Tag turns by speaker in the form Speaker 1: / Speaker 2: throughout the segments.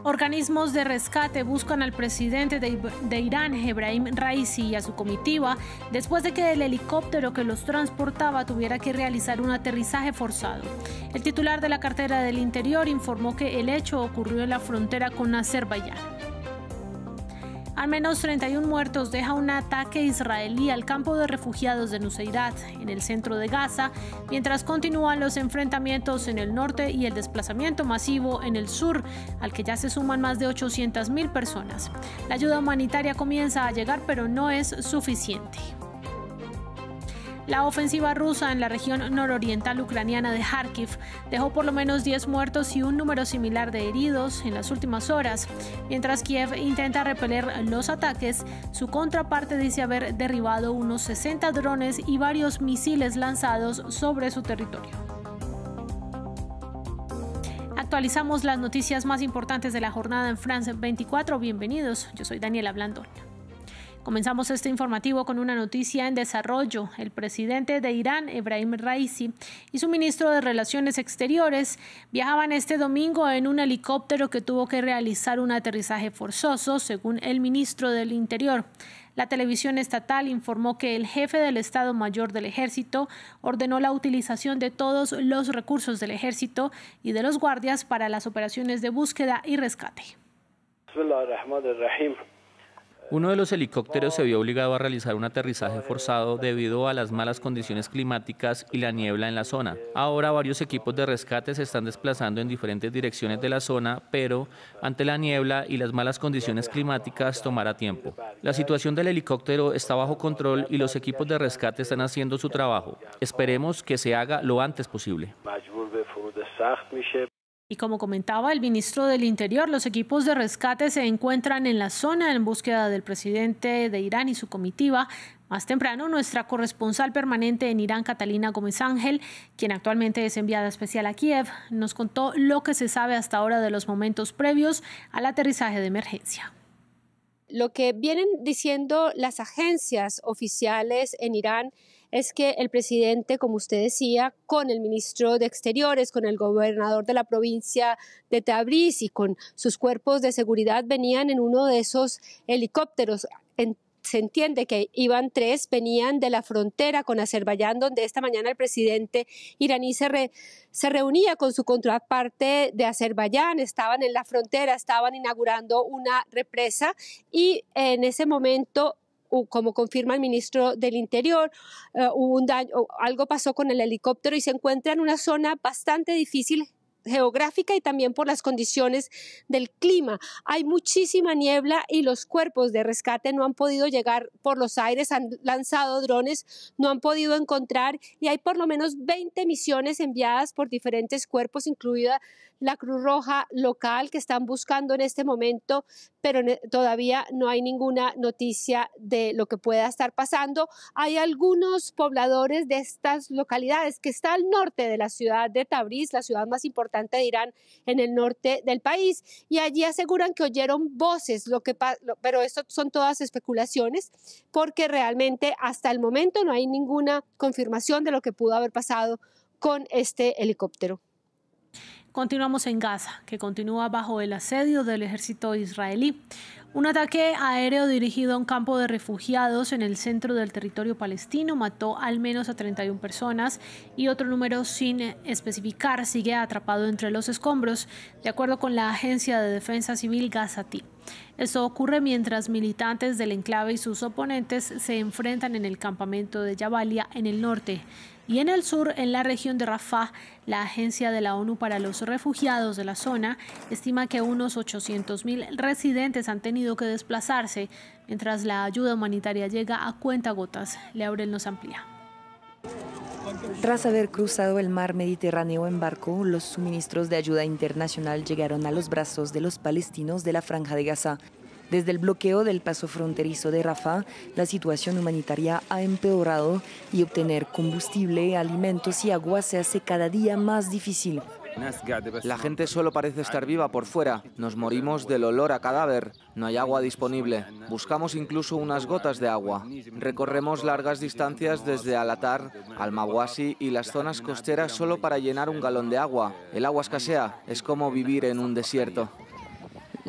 Speaker 1: Organismos de rescate buscan al presidente de Irán, Ebrahim Raisi, y a su comitiva después de que el helicóptero que los transportaba tuviera que realizar un aterrizaje forzado. El titular de la cartera del Interior informó que el hecho ocurrió en la frontera con Azerbaiyán. Al menos 31 muertos deja un ataque israelí al campo de refugiados de Nuseirat, en el centro de Gaza, mientras continúan los enfrentamientos en el norte y el desplazamiento masivo en el sur, al que ya se suman más de 800.000 personas. La ayuda humanitaria comienza a llegar, pero no es suficiente. La ofensiva rusa en la región nororiental ucraniana de Kharkiv dejó por lo menos 10 muertos y un número similar de heridos en las últimas horas. Mientras Kiev intenta repeler los ataques, su contraparte dice haber derribado unos 60 drones y varios misiles lanzados sobre su territorio. Actualizamos las noticias más importantes de la jornada en France 24. Bienvenidos, yo soy Daniela Blandón. Comenzamos este informativo con una noticia en desarrollo. El presidente de Irán, Ebrahim Raisi, y su ministro de Relaciones Exteriores viajaban este domingo en un helicóptero que tuvo que realizar un aterrizaje forzoso, según el ministro del Interior. La televisión estatal informó que el jefe del Estado Mayor del Ejército ordenó la utilización de todos los recursos del ejército y de los guardias para las operaciones de búsqueda y rescate.
Speaker 2: Uno de los helicópteros se vio obligado a realizar un aterrizaje forzado debido a las malas condiciones climáticas y la niebla en la zona. Ahora varios equipos de rescate se están desplazando en diferentes direcciones de la zona, pero ante la niebla y las malas condiciones climáticas tomará tiempo. La situación del helicóptero está bajo control y los equipos de rescate están haciendo su trabajo. Esperemos que se haga lo antes posible.
Speaker 1: Y como comentaba el ministro del Interior, los equipos de rescate se encuentran en la zona en búsqueda del presidente de Irán y su comitiva. Más temprano, nuestra corresponsal permanente en Irán, Catalina Gómez Ángel, quien actualmente es enviada especial a Kiev, nos contó lo que se sabe hasta ahora de los momentos previos al aterrizaje de emergencia.
Speaker 3: Lo que vienen diciendo las agencias oficiales en Irán es que el presidente, como usted decía, con el ministro de Exteriores, con el gobernador de la provincia de Tabriz y con sus cuerpos de seguridad venían en uno de esos helicópteros. Se entiende que iban 3, venían de la frontera con Azerbaiyán, donde esta mañana el presidente iraní se reunía con su contraparte de Azerbaiyán, estaban en la frontera, estaban inaugurando una represa y en ese momento, como confirma el ministro del Interior, hubo un daño, algo pasó con el helicóptero y se encuentra en una zona bastante difícil geográfica y también por las condiciones del clima. Hay muchísima niebla y los cuerpos de rescate no han podido llegar por los aires, han lanzado drones, no han podido encontrar y hay por lo menos 20 misiones enviadas por diferentes cuerpos, incluida la Cruz Roja local, que están buscando en este momento, pero todavía no hay ninguna noticia de lo que pueda estar pasando. Hay algunos pobladores de estas localidades que está al norte de la ciudad de Tabriz, la ciudad más importante de Irán en el norte del país, y allí aseguran que oyeron voces, pero esto son todas especulaciones, porque realmente hasta el momento no hay ninguna confirmación de lo que pudo haber pasado con este helicóptero.
Speaker 1: Continuamos en Gaza, que continúa bajo el asedio del ejército israelí. Un ataque aéreo dirigido a un campo de refugiados en el centro del territorio palestino mató al menos a 31 personas y otro número sin especificar sigue atrapado entre los escombros, de acuerdo con la Agencia de Defensa Civil gazatí. Esto ocurre mientras militantes del enclave y sus oponentes se enfrentan en el campamento de Jabalia en el norte. Y en el sur, en la región de Rafah, la Agencia de la ONU para los Refugiados de la zona estima que unos 800.000 residentes han tenido que desplazarse, mientras la ayuda humanitaria llega a cuentagotas. Leaurel nos amplía.
Speaker 4: Tras haber cruzado el mar Mediterráneo en barco, los suministros de ayuda internacional llegaron a los brazos de los palestinos de la Franja de Gaza. Desde el bloqueo del paso fronterizo de Rafah, la situación humanitaria ha empeorado y obtener combustible, alimentos y agua se hace cada día más difícil.
Speaker 5: La gente solo parece estar viva por fuera. Nos morimos del olor a cadáver. No hay agua disponible. Buscamos incluso unas gotas de agua. Recorremos largas distancias desde Al-Atar, Al-Mawasi y las zonas costeras solo para llenar un galón de agua. El agua escasea. Es como vivir en un desierto.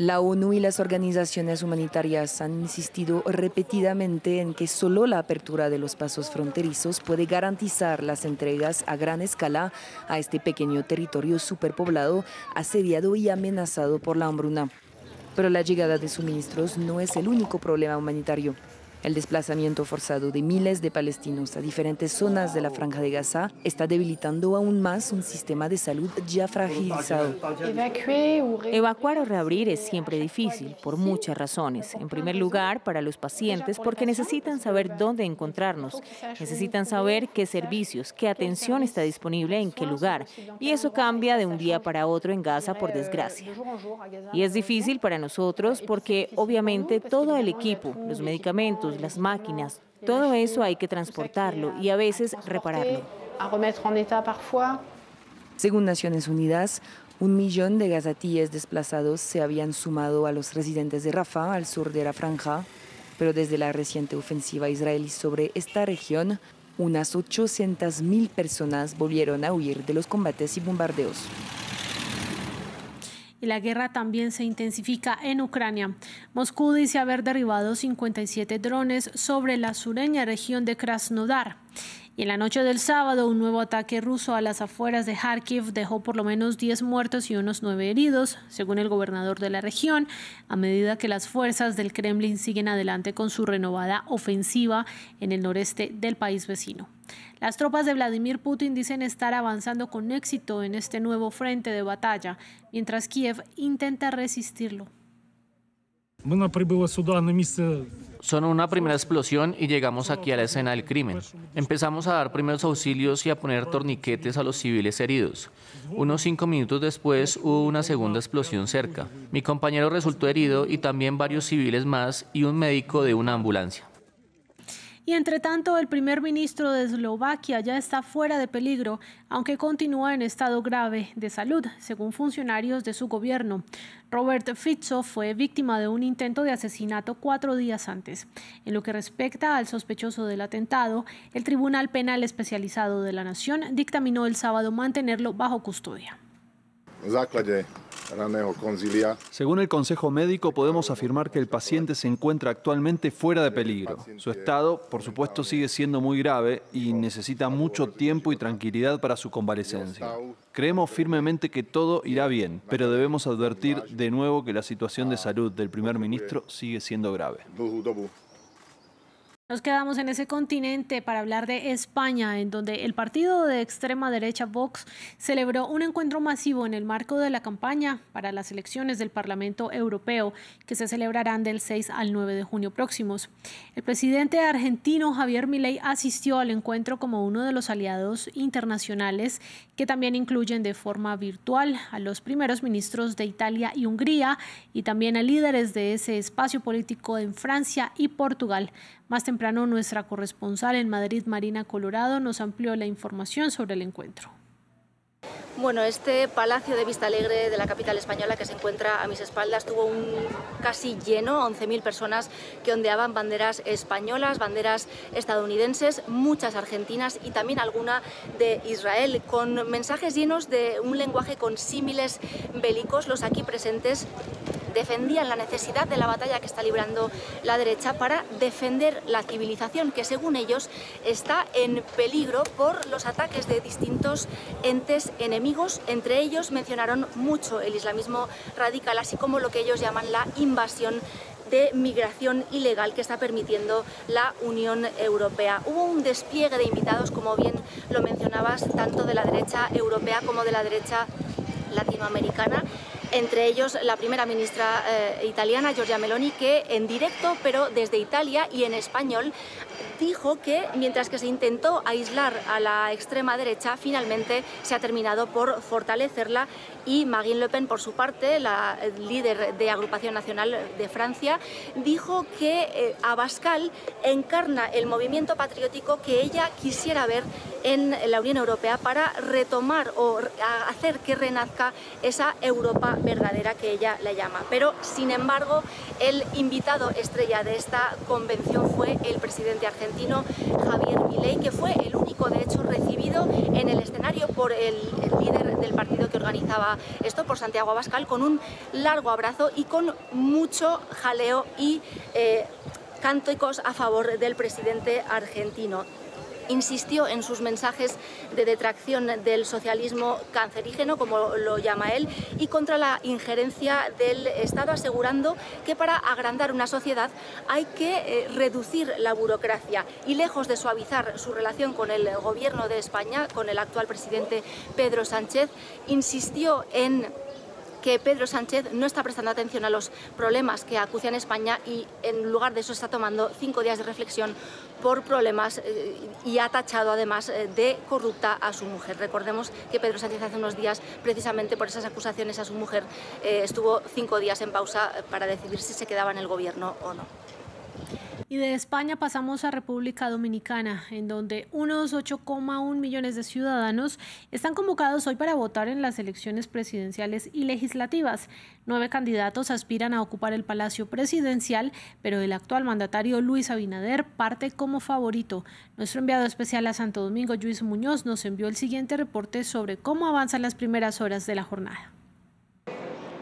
Speaker 4: La ONU y las organizaciones humanitarias han insistido repetidamente en que solo la apertura de los pasos fronterizos puede garantizar las entregas a gran escala a este pequeño territorio superpoblado, asediado y amenazado por la hambruna. Pero la llegada de suministros no es el único problema humanitario. El desplazamiento forzado de miles de palestinos a diferentes zonas de la Franja de Gaza está debilitando aún más un sistema de salud ya fragilizado.
Speaker 6: Evacuar o reabrir es siempre difícil, por muchas razones. En primer lugar, para los pacientes, porque necesitan saber dónde encontrarnos. Necesitan saber qué servicios, qué atención está disponible en qué lugar. Y eso cambia de un día para otro en Gaza, por desgracia. Y es difícil para nosotros porque, obviamente, todo el equipo, los medicamentos, las máquinas, todo eso hay que transportarlo y a veces repararlo.
Speaker 4: Según Naciones Unidas, 1 millón de gazatíes desplazados se habían sumado a los residentes de Rafah, al sur de la Franja, pero desde la reciente ofensiva israelí sobre esta región, unas 800.000 personas volvieron a huir de los combates y bombardeos.
Speaker 1: Y la guerra también se intensifica en Ucrania. Moscú dice haber derribado 57 drones sobre la sureña región de Krasnodar. Y en la noche del sábado, un nuevo ataque ruso a las afueras de Kharkiv dejó por lo menos 10 muertos y unos 9 heridos, según el gobernador de la región, a medida que las fuerzas del Kremlin siguen adelante con su renovada ofensiva en el noreste del país vecino. Las tropas de Vladimir Putin dicen estar avanzando con éxito en este nuevo frente de batalla, mientras Kiev intenta resistirlo.
Speaker 2: Sonó una primera explosión y llegamos aquí a la escena del crimen. Empezamos a dar primeros auxilios y a poner torniquetes a los civiles heridos. Unos 5 minutos después hubo una segunda explosión cerca. Mi compañero resultó herido y también varios civiles más y un médico de una ambulancia.
Speaker 1: Y entre tanto, el primer ministro de Eslovaquia ya está fuera de peligro, aunque continúa en estado grave de salud, según funcionarios de su gobierno. Robert Fico fue víctima de un intento de asesinato 4 días antes. En lo que respecta al sospechoso del atentado, el Tribunal Penal Especializado de la Nación dictaminó el sábado mantenerlo bajo custodia.
Speaker 7: Según el Consejo Médico, podemos afirmar que el paciente se encuentra actualmente fuera de peligro. Su estado, por supuesto, sigue siendo muy grave y necesita mucho tiempo y tranquilidad para su convalecencia. Creemos firmemente que todo irá bien, pero debemos advertir de nuevo que la situación de salud del primer ministro sigue siendo grave.
Speaker 1: Nos quedamos en ese continente para hablar de España, en donde el partido de extrema derecha Vox celebró un encuentro masivo en el marco de la campaña para las elecciones del Parlamento Europeo, que se celebrarán del 6 al 9 de junio próximos. El presidente argentino Javier Milei asistió al encuentro como uno de los aliados internacionales, que también incluyen de forma virtual a los primeros ministros de Italia y Hungría y también a líderes de ese espacio político en Francia y Portugal. Más temprano, nuestra corresponsal en Madrid, Marina Colorado, nos amplió la información sobre el encuentro.
Speaker 8: Bueno, este Palacio de Vista Alegre de la capital española que se encuentra a mis espaldas tuvo un casi lleno, 11.000 personas que ondeaban banderas españolas, banderas estadounidenses, muchas argentinas y también alguna de Israel, con mensajes llenos de un lenguaje con símiles bélicos. Los aquí presentes defendían la necesidad de la batalla que está librando la derecha para defender la civilización, que según ellos está en peligro por los ataques de distintos entes enemigos. Entre ellos mencionaron mucho el islamismo radical, así como lo que ellos llaman la invasión de migración ilegal que está permitiendo la Unión Europea. Hubo un despliegue de invitados, como bien lo mencionabas, tanto de la derecha europea como de la derecha latinoamericana. Entre ellos la primera ministra italiana, Giorgia Meloni, que en directo, pero desde Italia y en español, dijo que mientras que se intentó aislar a la extrema derecha, finalmente se ha terminado por fortalecerla. Y Marine Le Pen, por su parte, la líder de Agrupación Nacional de Francia, dijo que Abascal encarna el movimiento patriótico que ella quisiera ver en la Unión Europea para retomar o hacer que renazca esa Europa verdadera que ella la llama. Pero, sin embargo, el invitado estrella de esta convención fue el presidente argentino Javier Milei, que fue el único, de hecho, recibido en el escenario por el líder del partido que organizaba esto, por Santiago Abascal, con un largo abrazo y con mucho jaleo y cánticos a favor del presidente argentino. Insistió en sus mensajes de detracción del socialismo cancerígeno, como lo llama él, y contra la injerencia del Estado, asegurando que para agrandar una sociedad hay que reducir la burocracia. Y lejos de suavizar su relación con el gobierno de España, con el actual presidente Pedro Sánchez, insistió en que Pedro Sánchez no está prestando atención a los problemas que acucian España y en lugar de eso está tomando 5 días de reflexión por problemas y ha tachado además de corrupta a su mujer. Recordemos que Pedro Sánchez hace unos días, precisamente por esas acusaciones a su mujer, estuvo 5 días en pausa para decidir si se quedaba en el gobierno o no.
Speaker 1: Y de España pasamos a República Dominicana, en donde unos 8,1 millones de ciudadanos están convocados hoy para votar en las elecciones presidenciales y legislativas. 9 candidatos aspiran a ocupar el Palacio Presidencial, pero el actual mandatario Luis Abinader parte como favorito. Nuestro enviado especial a Santo Domingo, Luis Muñoz, nos envió el siguiente reporte sobre cómo avanzan las primeras horas de la jornada.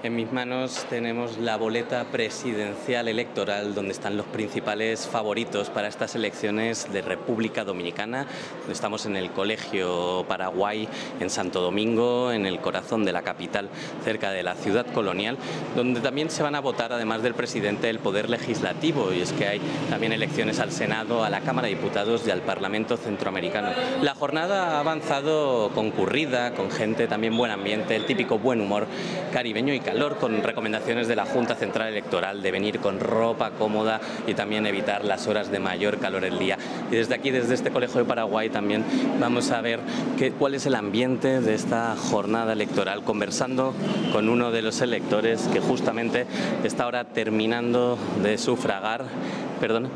Speaker 9: En mis manos tenemos la boleta presidencial electoral donde están los principales favoritos para estas elecciones de República Dominicana. Estamos en el Colegio Paraguay en Santo Domingo, en el corazón de la capital, cerca de la ciudad colonial, donde también se van a votar, además del presidente, el Poder Legislativo. Y es que hay también elecciones al Senado, a la Cámara de Diputados y al Parlamento Centroamericano. La jornada ha avanzado concurrida, con gente también buen ambiente, el típico buen humor caribeño y calor, con recomendaciones de la Junta Central Electoral de venir con ropa cómoda y también evitar las horas de mayor calor del día. Y desde aquí, desde este Colegio de Paraguay, también vamos a ver cuál es el ambiente de esta jornada electoral, conversando con uno de los electores que justamente está ahora terminando de sufragar. Perdón.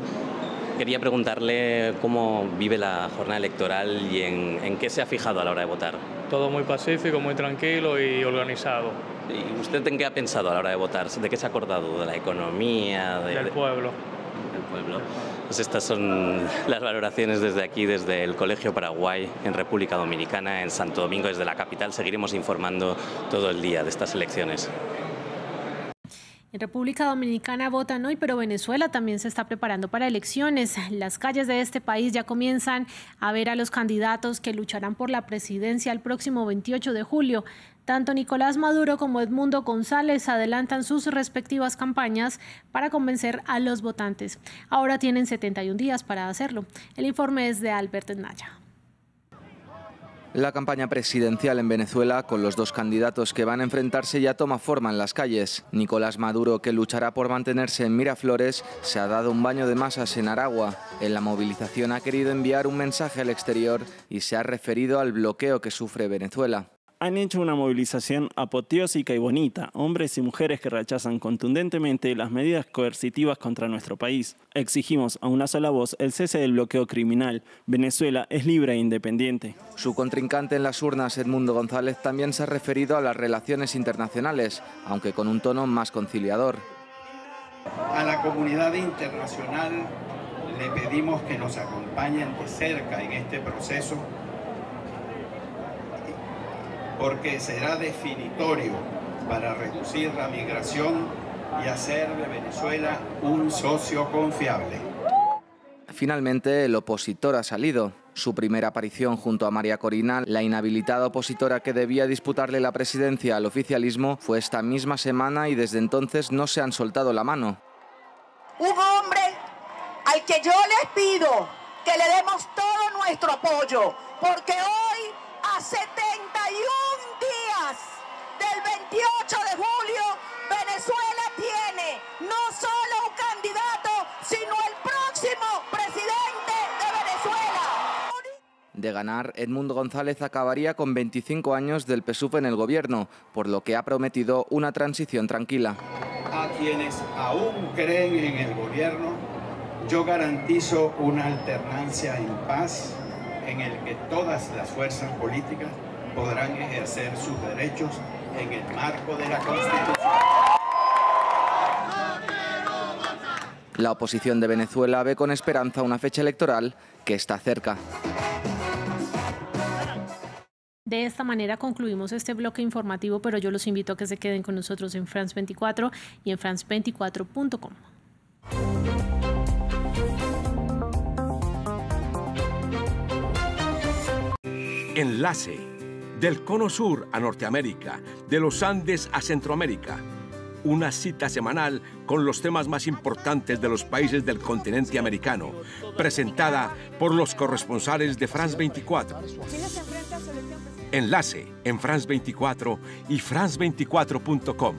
Speaker 9: Quería preguntarle cómo vive la jornada electoral y en qué se ha fijado a la hora de votar.
Speaker 10: Todo muy pacífico, muy tranquilo y organizado.
Speaker 9: ¿Y usted en qué ha pensado a la hora de votar? ¿De qué se ha acordado? ¿De la economía?
Speaker 10: Del pueblo.
Speaker 9: Del pueblo. Pues estas son las valoraciones desde aquí, desde el Colegio Paraguay en República Dominicana, en Santo Domingo, desde la capital. Seguiremos informando todo el día de estas elecciones.
Speaker 1: En República Dominicana votan hoy, pero Venezuela también se está preparando para elecciones. Las calles de este país ya comienzan a ver a los candidatos que lucharán por la presidencia el próximo 28 de julio. Tanto Nicolás Maduro como Edmundo González adelantan sus respectivas campañas para convencer a los votantes. Ahora tienen 71 días para hacerlo. El informe es de Albert Naya.
Speaker 5: La campaña presidencial en Venezuela, con los 2 candidatos que van a enfrentarse, ya toma forma en las calles. Nicolás Maduro, que luchará por mantenerse en Miraflores, se ha dado un baño de masas en Aragua. En la movilización ha querido enviar un mensaje al exterior y se ha referido al bloqueo que sufre Venezuela.
Speaker 11: Han hecho una movilización apoteósica y bonita, hombres y mujeres que rechazan contundentemente las medidas coercitivas contra nuestro país. Exigimos a una sola voz el cese del bloqueo criminal. Venezuela es libre e independiente.
Speaker 5: Su contrincante en las urnas, Edmundo González, también se ha referido a las relaciones internacionales, aunque con un tono más conciliador.
Speaker 12: A la comunidad internacional le pedimos que nos acompañen de cerca en este proceso, porque será definitorio para reducir la migración y hacer de Venezuela un socio confiable.
Speaker 5: Finalmente, el opositor ha salido. Su primera aparición junto a María Corina, la inhabilitada opositora que debía disputarle la presidencia al oficialismo, fue esta misma semana y desde entonces no se han soltado la mano.
Speaker 13: Un hombre al que yo les pido que le demos todo nuestro apoyo, porque hoy, a 71 días del 28 de julio, Venezuela tiene no solo un candidato, sino el próximo presidente de Venezuela.
Speaker 5: De ganar, Edmundo González acabaría con 25 años del PSUV en el gobierno, por lo que ha prometido una transición tranquila.
Speaker 12: A quienes aún creen en el gobierno, yo garantizo una alternancia en paz, en el que todas las fuerzas políticas podrán ejercer sus derechos en el marco de la Constitución.
Speaker 5: La oposición de Venezuela ve con esperanza una fecha electoral que está cerca.
Speaker 1: De esta manera concluimos este bloque informativo, pero yo los invito a que se queden con nosotros en France 24 y en france24.com.
Speaker 14: Enlace. Del Cono Sur a Norteamérica, de los Andes a Centroamérica. Una cita semanal con los temas más importantes de los países del continente americano, presentada por los corresponsales de France 24. Enlace en France 24 y france24.com.